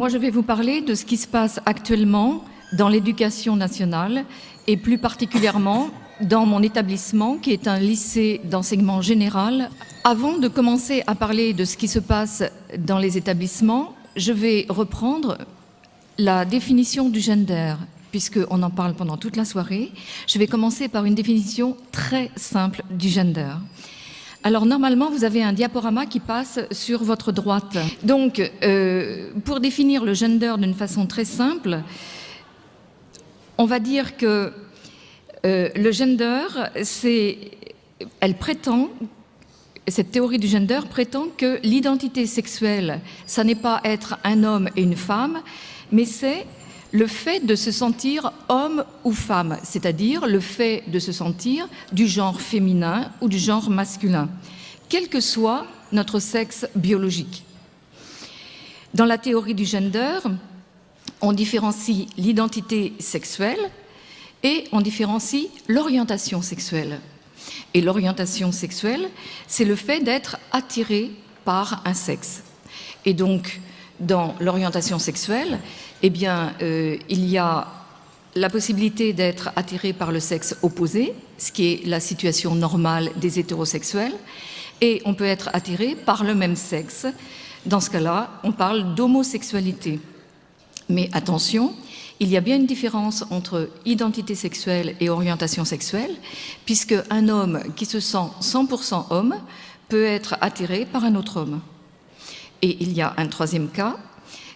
Moi, je vais vous parler de ce qui se passe actuellement dans l'éducation nationale et plus particulièrement dans mon établissement qui est un lycée d'enseignement général. Avant de commencer à parler de ce qui se passe dans les établissements, je vais reprendre la définition du gender, puisqu'on en parle pendant toute la soirée. Je vais commencer par une définition très simple du gender. Alors normalement, vous avez un diaporama qui passe sur votre droite. Donc, pour définir le gender d'une façon très simple, on va dire que le gender, cette théorie du gender prétend que l'identité sexuelle, ça n'est pas être un homme et une femme, mais c'est le fait de se sentir homme ou femme, c'est-à-dire le fait de se sentir du genre féminin ou du genre masculin, quel que soit notre sexe biologique. Dans la théorie du gender, on différencie l'identité sexuelle et on différencie l'orientation sexuelle. Et l'orientation sexuelle, c'est le fait d'être attiré par un sexe. Et donc, dans l'orientation sexuelle, eh bien, il y a la possibilité d'être attiré par le sexe opposé, ce qui est la situation normale des hétérosexuels, et on peut être attiré par le même sexe. Dans ce cas-là, on parle d'homosexualité. Mais attention, il y a bien une différence entre identité sexuelle et orientation sexuelle, puisque un homme qui se sent 100% homme peut être attiré par un autre homme. Et il y a un troisième cas,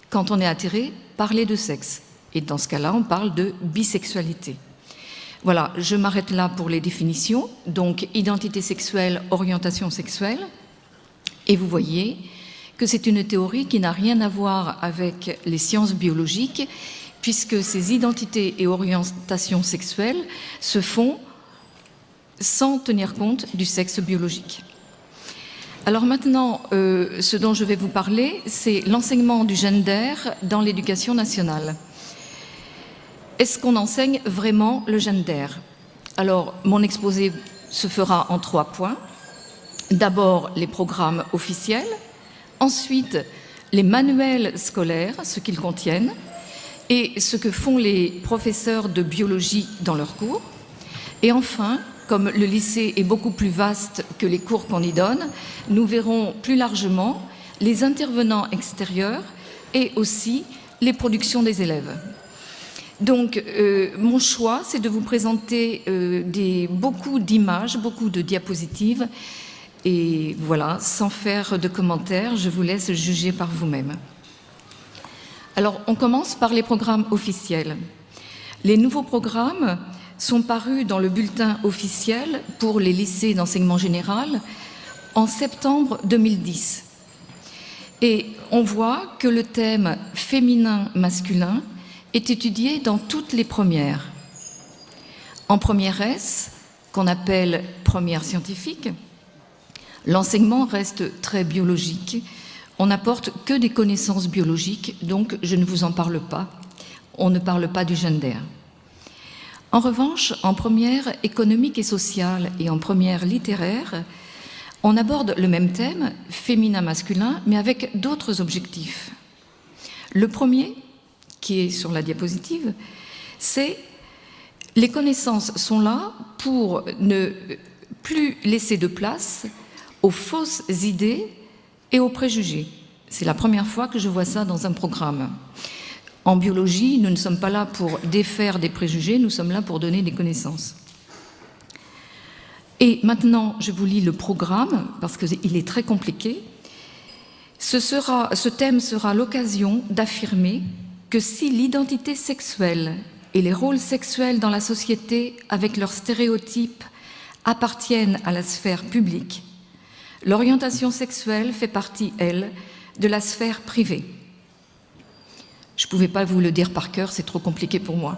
quand on est attiré par les deux sexes. Et dans ce cas-là, on parle de bisexualité. Voilà, je m'arrête là pour les définitions. Donc, identité sexuelle, orientation sexuelle. Et vous voyez que c'est une théorie qui n'a rien à voir avec les sciences biologiques, puisque ces identités et orientations sexuelles se font sans tenir compte du sexe biologique. Alors maintenant, ce dont je vais vous parler, c'est l'enseignement du gender dans l'éducation nationale. Est-ce qu'on enseigne vraiment le gender? Alors, mon exposé se fera en 3 points. D'abord, les programmes officiels. Ensuite, les manuels scolaires, ce qu'ils contiennent, et ce que font les professeurs de biologie dans leurs cours. Et enfin, comme le lycée est beaucoup plus vaste que les cours qu'on y donne, nous verrons plus largement les intervenants extérieurs et aussi les productions des élèves. Donc, mon choix, c'est de vous présenter beaucoup d'images, beaucoup de diapositives. Et voilà, sans faire de commentaires, je vous laisse juger par vous-même. Alors, on commence par les programmes officiels. Les nouveaux programmes sont parus dans le bulletin officiel pour les lycées d'enseignement général en septembre 2010. Et on voit que le thème féminin-masculin est étudié dans toutes les premières. En première S, qu'on appelle première scientifique, l'enseignement reste très biologique. On n'apporte que des connaissances biologiques, donc je ne vous en parle pas. On ne parle pas du gender. En revanche, en première économique et sociale et en première littéraire, on aborde le même thème, féminin-masculin, mais avec d'autres objectifs. Le premier, qui est sur la diapositive, c'est les connaissances sont là pour ne plus laisser de place aux fausses idées et aux préjugés. C'est la première fois que je vois ça dans un programme. En biologie, nous ne sommes pas là pour défaire des préjugés, nous sommes là pour donner des connaissances. Et maintenant, je vous lis le programme, parce qu'il est très compliqué. Ce thème sera l'occasion d'affirmer que si l'identité sexuelle et les rôles sexuels dans la société, avec leurs stéréotypes, appartiennent à la sphère publique, l'orientation sexuelle fait partie, elle, de la sphère privée. Je ne pouvais pas vous le dire par cœur, c'est trop compliqué pour moi.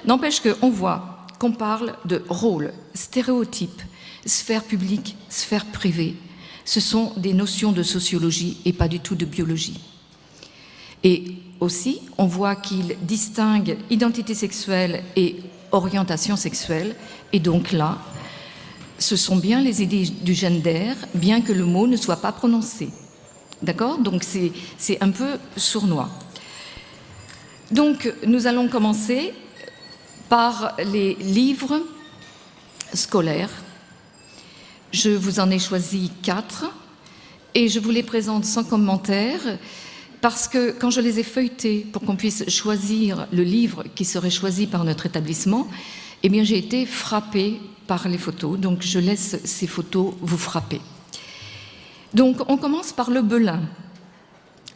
N'empêche qu'on voit qu'on parle de rôle, stéréotypes, sphère publique, sphère privée. Ce sont des notions de sociologie et pas du tout de biologie. Et aussi, on voit qu'il distingue identité sexuelle et orientation sexuelle. Et donc là, ce sont bien les idées du gender, bien que le mot ne soit pas prononcé. D'accord? Donc c'est un peu sournois. Donc, nous allons commencer par les livres scolaires. Je vous en ai choisi 4 et je vous les présente sans commentaire parce que quand je les ai feuilletés pour qu'on puisse choisir le livre qui serait choisi par notre établissement, eh bien j'ai été frappée par les photos, donc je laisse ces photos vous frapper. Donc on commence par le Belin.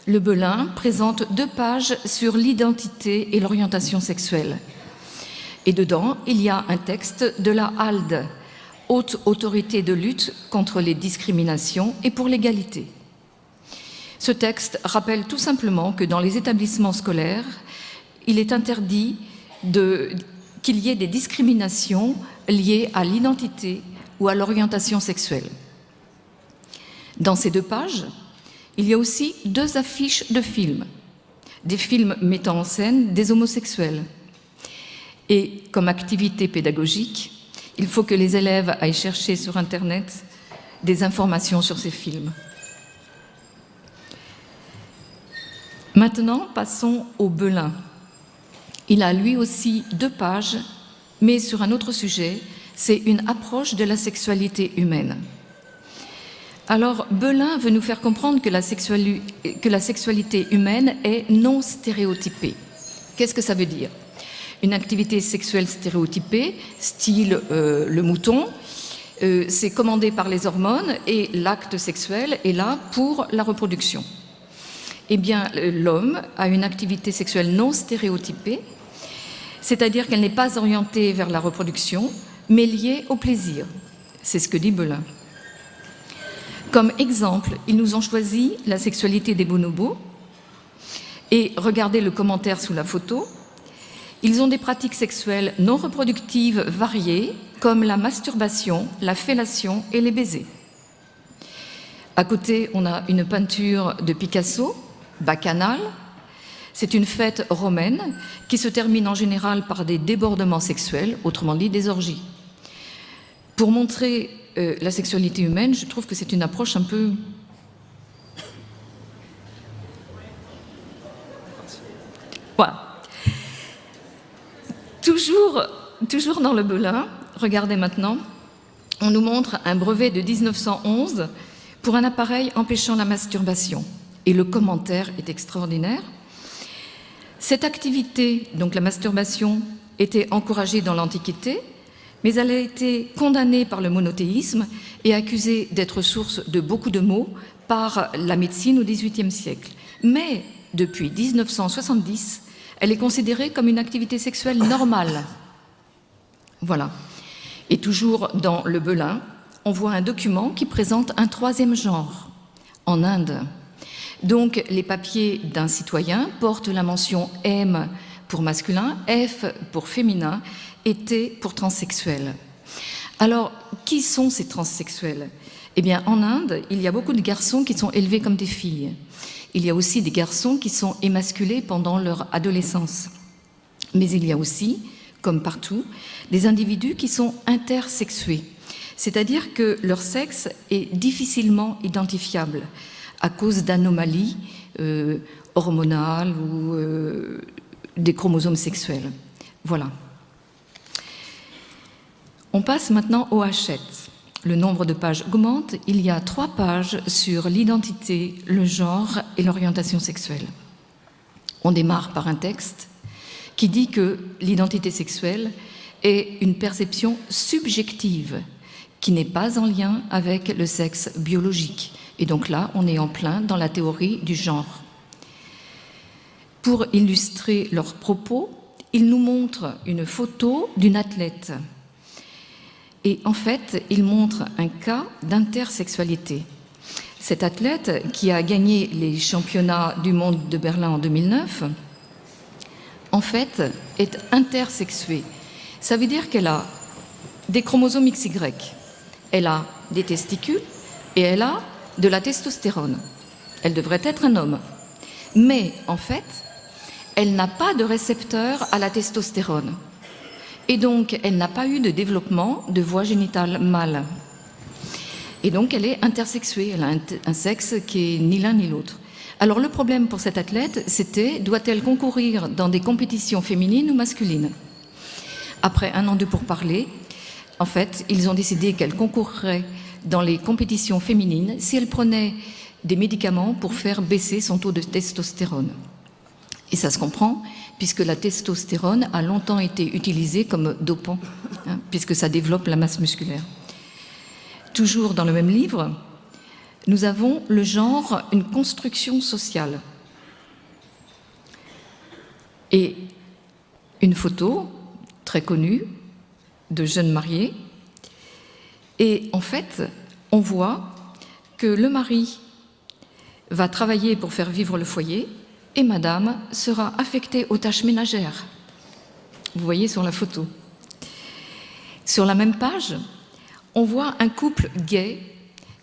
Le Belin présente 2 pages sur l'identité et l'orientation sexuelle. Et dedans, il y a un texte de la HALDE, Haute Autorité de lutte contre les discriminations et pour l'égalité. Ce texte rappelle tout simplement que dans les établissements scolaires, il est interdit qu'il y ait des discriminations liées à l'identité ou à l'orientation sexuelle. Dans ces 2 pages, il y a aussi 2 affiches de films, des films mettant en scène des homosexuels. Et comme activité pédagogique, il faut que les élèves aillent chercher sur Internet des informations sur ces films. Maintenant, passons au Belin. Il a lui aussi 2 pages, mais sur un autre sujet, c'est une approche de la sexualité humaine. Alors, Belin veut nous faire comprendre que la sexualité humaine est non stéréotypée. Qu'est-ce que ça veut dire? Une activité sexuelle stéréotypée, style le mouton, c'est commandé par les hormones et l'acte sexuel est là pour la reproduction. Eh bien, l'homme a une activité sexuelle non stéréotypée, c'est-à-dire qu'elle n'est pas orientée vers la reproduction, mais liée au plaisir. C'est ce que dit Belin. Comme exemple, ils nous ont choisi la sexualité des bonobos et regardez le commentaire sous la photo. Ils ont des pratiques sexuelles non reproductives variées comme la masturbation, la fellation et les baisers. À côté, on a une peinture de Picasso, Bacchanal. C'est une fête romaine qui se termine en général par des débordements sexuels, autrement dit des orgies. Pour montrer la sexualité humaine, je trouve que c'est une approche un peu... Voilà. Toujours dans le Belin, regardez maintenant, on nous montre un brevet de 1911 pour un appareil empêchant la masturbation. Et le commentaire est extraordinaire. Cette activité, donc la masturbation, était encouragée dans l'Antiquité, mais elle a été condamnée par le monothéisme et accusée d'être source de beaucoup de maux par la médecine au XVIIIe siècle. Mais depuis 1970, elle est considérée comme une activité sexuelle normale. Voilà. Et toujours dans le Belin, on voit un document qui présente un 3e genre, en Inde. Donc, les papiers d'un citoyen portent la mention M pour masculin, F pour féminin et T pour transsexuel. Alors, qui sont ces transsexuels? Eh bien, en Inde, il y a beaucoup de garçons qui sont élevés comme des filles. Il y a aussi des garçons qui sont émasculés pendant leur adolescence. Mais il y a aussi, comme partout, des individus qui sont intersexués, c'est-à-dire que leur sexe est difficilement identifiable à cause d'anomalies hormonales ou des chromosomes sexuels. Voilà. On passe maintenant au Hachette. Le nombre de pages augmente. Il y a 3 pages sur l'identité, le genre et l'orientation sexuelle. On démarre par un texte qui dit que l'identité sexuelle est une perception subjective qui n'est pas en lien avec le sexe biologique. Et donc là, on est en plein dans la théorie du genre. Pour illustrer leurs propos, ils nous montrent une photo d'une athlète. Et en fait, ils montrent un cas d'intersexualité. Cette athlète, qui a gagné les championnats du monde de Berlin en 2009, en fait, est intersexuée. Ça veut dire qu'elle a des chromosomes XY, elle a des testicules et elle a de la testostérone. Elle devrait être un homme. Mais en fait, elle n'a pas de récepteur à la testostérone. Et donc, elle n'a pas eu de développement de voie génitale mâle. Et donc, elle est intersexuée. Elle a un sexe qui est ni l'un ni l'autre. Alors le problème pour cette athlète, c'était, doit-elle concourir dans des compétitions féminines ou masculines? Après 1 an de pourparlers, en fait, ils ont décidé qu'elle concourrait dans les compétitions féminines si elle prenait des médicaments pour faire baisser son taux de testostérone. Et ça se comprend, puisque la testostérone a longtemps été utilisée comme dopant, puisque ça développe la masse musculaire. Toujours dans le même livre, nous avons le genre, une construction sociale. Et une photo très connue de jeunes mariés. Et en fait, on voit que le mari va travailler pour faire vivre le foyer et madame sera affectée aux tâches ménagères. Vous voyez sur la photo. Sur la même page, on voit un couple gay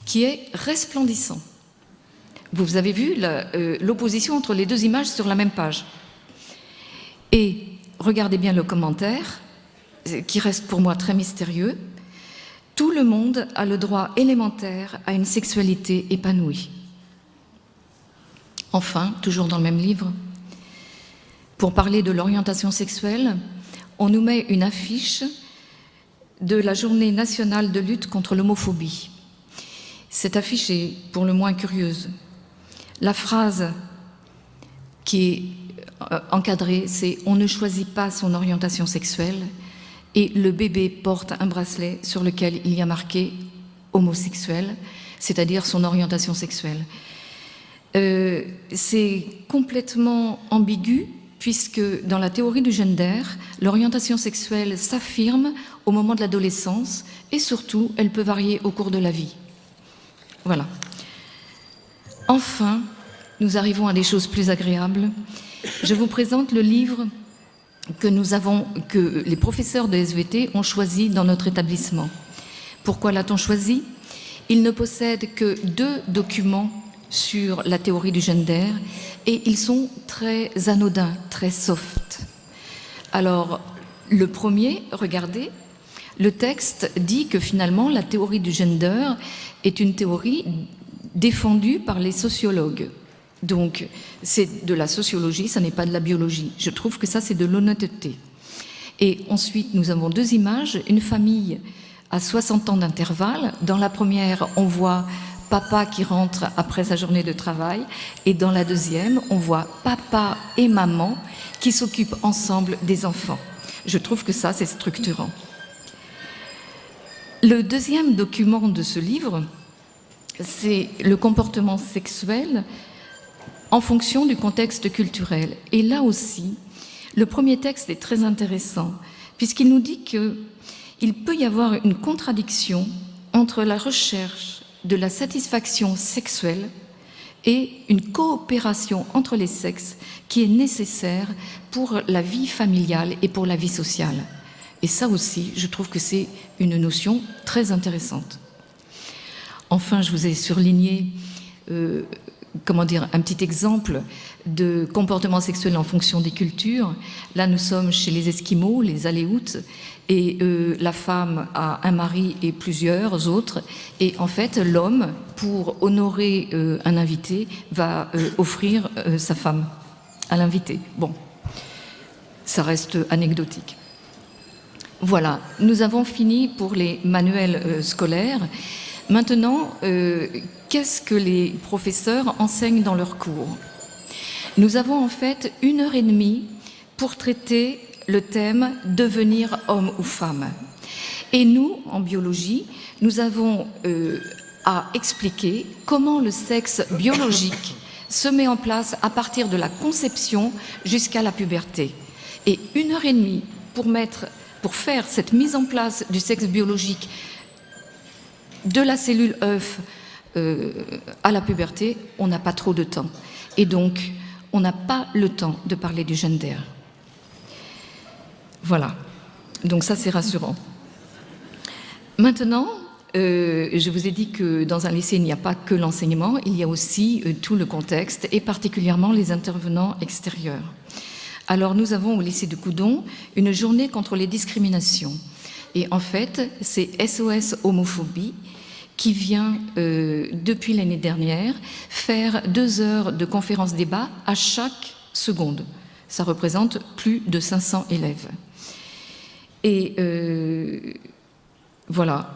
qui est resplendissant. Vous avez vu l'opposition entre les 2 images sur la même page. Et regardez bien le commentaire, qui reste pour moi très mystérieux. Tout le monde a le droit élémentaire à une sexualité épanouie. Enfin, toujours dans le même livre, pour parler de l'orientation sexuelle, on nous met une affiche de la Journée nationale de lutte contre l'homophobie. Cette affiche est pour le moins curieuse. La phrase qui est encadrée, c'est « On ne choisit pas son orientation sexuelle » et le bébé porte un bracelet sur lequel il y a marqué « homosexuel », c'est-à-dire son orientation sexuelle. C'est complètement ambigu puisque dans la théorie du gender, l'orientation sexuelle s'affirme au moment de l'adolescence et surtout, elle peut varier au cours de la vie. Voilà. Enfin, nous arrivons à des choses plus agréables. Je vous présente le livre que les professeurs de SVT ont choisi dans notre établissement. Pourquoi l'a-t-on choisi? Il ne possède que 2 documents sur la théorie du gender et ils sont très anodins, très soft. Alors, le premier, regardez, le texte dit que finalement la théorie du gender est une théorie défendue par les sociologues. Donc, c'est de la sociologie, ça n'est pas de la biologie. Je trouve que ça, c'est de l'honnêteté. Et ensuite, nous avons 2 images, une famille à 60 ans d'intervalle. Dans la première, on voit papa qui rentre après sa journée de travail, et dans la deuxième, on voit papa et maman qui s'occupent ensemble des enfants. Je trouve que ça, c'est structurant. Le deuxième document de ce livre, c'est le comportement sexuel en fonction du contexte culturel. Et là aussi, le premier texte est très intéressant, puisqu'il nous dit qu'il peut y avoir une contradiction entre la recherche de la satisfaction sexuelle et une coopération entre les sexes qui est nécessaire pour la vie familiale et pour la vie sociale. Et ça aussi, je trouve que c'est une notion très intéressante. Enfin, je vous ai surligné un petit exemple de comportement sexuel en fonction des cultures. Là, nous sommes chez les Esquimaux, les Aléoutes, et la femme a un mari et plusieurs autres. Et en fait, l'homme, pour honorer un invité, va offrir sa femme à l'invité. Bon, ça reste anecdotique. Voilà, nous avons fini pour les manuels scolaires. Maintenant, qu'est-ce que les professeurs enseignent dans leurs cours? Nous avons en fait 1h30 pour traiter le thème « Devenir homme ou femme ». Et nous, en biologie, nous avons à expliquer comment le sexe biologique se met en place à partir de la conception jusqu'à la puberté. Et 1h30 pour faire cette mise en place du sexe biologique de la cellule œuf à la puberté, on n'a pas trop de temps. Et donc, on n'a pas le temps de parler du gender. Voilà. Donc ça, c'est rassurant. Maintenant, je vous ai dit que dans un lycée, il n'y a pas que l'enseignement, il y a aussi tout le contexte et particulièrement les intervenants extérieurs. Alors, nous avons au lycée de Coudon une journée contre les discriminations. Et en fait, c'est SOS Homophobie qui vient, depuis l'année dernière, faire 2 heures de conférence-débat à chaque seconde. Ça représente plus de 500 élèves. Et voilà.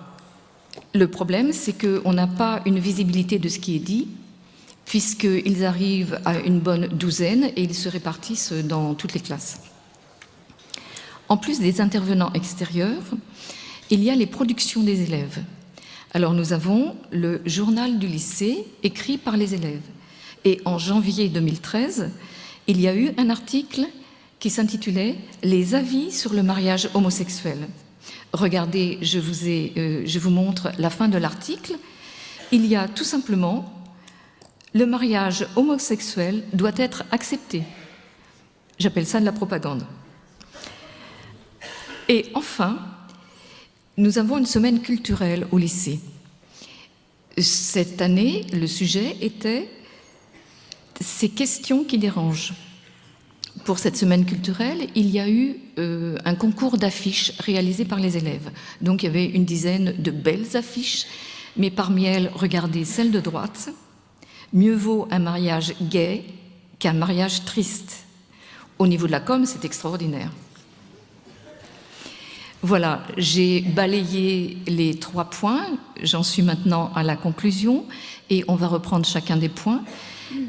Le problème, c'est qu'on n'a pas une visibilité de ce qui est dit, puisqu'ils arrivent à une bonne douzaine et ils se répartissent dans toutes les classes. En plus des intervenants extérieurs, il y a les productions des élèves. Alors nous avons le journal du lycée écrit par les élèves. Et en janvier 2013, il y a eu un article qui s'intitulait « Les avis sur le mariage homosexuel ». Regardez, je vous montre la fin de l'article. Il y a tout simplement « Le mariage homosexuel doit être accepté ». J'appelle ça de la propagande. Et enfin, nous avons une semaine culturelle au lycée. Cette année, le sujet était « Ces questions qui dérangent ». Pour cette semaine culturelle, il y a eu un concours d'affiches réalisé par les élèves. Donc il y avait une dizaine de belles affiches, mais parmi elles, regardez celle de droite. Mieux vaut un mariage gai qu'un mariage triste. Au niveau de la com, c'est extraordinaire. Voilà, j'ai balayé les 3 points, j'en suis maintenant à la conclusion et on va reprendre chacun des points.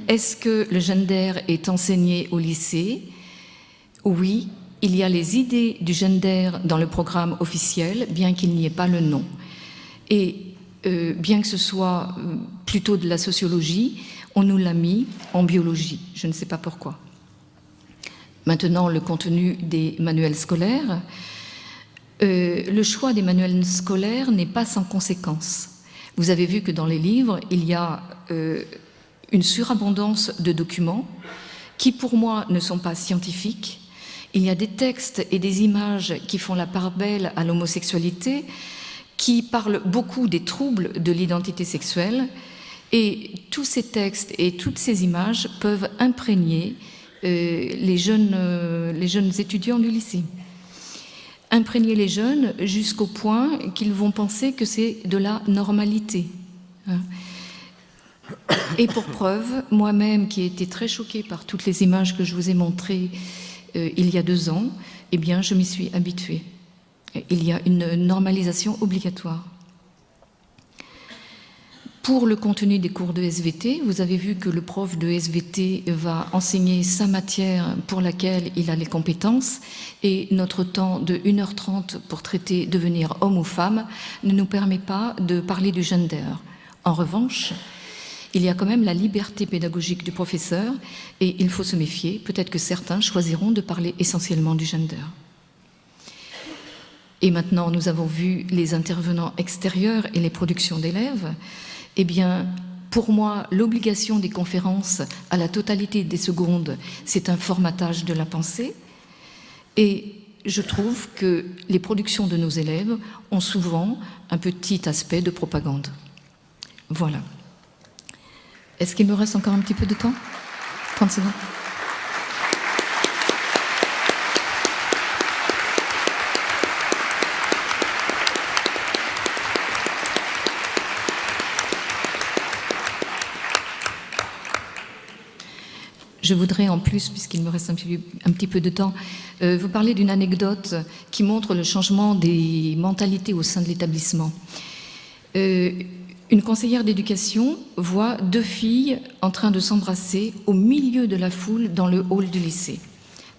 Est-ce que le gender est enseigné au lycée? Oui, il y a les idées du gender dans le programme officiel, bien qu'il n'y ait pas le nom. Et bien que ce soit plutôt de la sociologie, on nous l'a mis en biologie, je ne sais pas pourquoi. Maintenant, le contenu des manuels scolaires. Le choix des manuels scolaires n'est pas sans conséquence. Vous avez vu que dans les livres, il y a une surabondance de documents qui, pour moi, ne sont pas scientifiques. Il y a des textes et des images qui font la part belle à l'homosexualité, qui parlent beaucoup des troubles de l'identité sexuelle. Et tous ces textes et toutes ces images peuvent imprégner les jeunes étudiants du lycée. Imprégner les jeunes jusqu'au point qu'ils vont penser que c'est de la normalité. Et pour preuve, moi-même qui ai été très choquée par toutes les images que je vous ai montrées il y a 2 ans, eh bien, je m'y suis habituée. Il y a une normalisation obligatoire. Pour le contenu des cours de SVT, vous avez vu que le prof de SVT va enseigner sa matière pour laquelle il a les compétences et notre temps de 1h30 pour traiter devenir homme ou femme ne nous permet pas de parler du gender. En revanche, il y a quand même la liberté pédagogique du professeur et il faut se méfier. Peut-être que certains choisiront de parler essentiellement du gender. Et maintenant, nous avons vu les intervenants extérieurs et les productions d'élèves. Eh bien, pour moi, l'obligation des conférences à la totalité des secondes, c'est un formatage de la pensée. Et je trouve que les productions de nos élèves ont souvent un petit aspect de propagande. Voilà. Est-ce qu'il me reste encore un petit peu de temps? 30 secondes. Je voudrais en plus, puisqu'il me reste un petit peu de temps, vous parler d'une anecdote qui montre le changement des mentalités au sein de l'établissement. Une conseillère d'éducation voit 2 filles en train de s'embrasser au milieu de la foule dans le hall du lycée.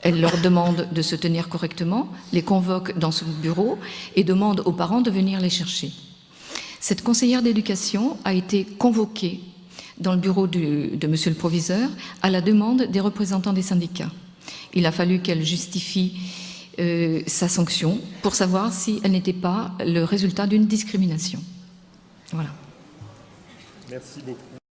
Elle leur demande de se tenir correctement, les convoque dans son bureau et demande aux parents de venir les chercher. Cette conseillère d'éducation a été convoquée dans le bureau de monsieur le proviseur à la demande des représentants des syndicats. Il a fallu qu'elle justifie sa sanction pour savoir si elle n'était pas le résultat d'une discrimination. Voilà. Merci beaucoup.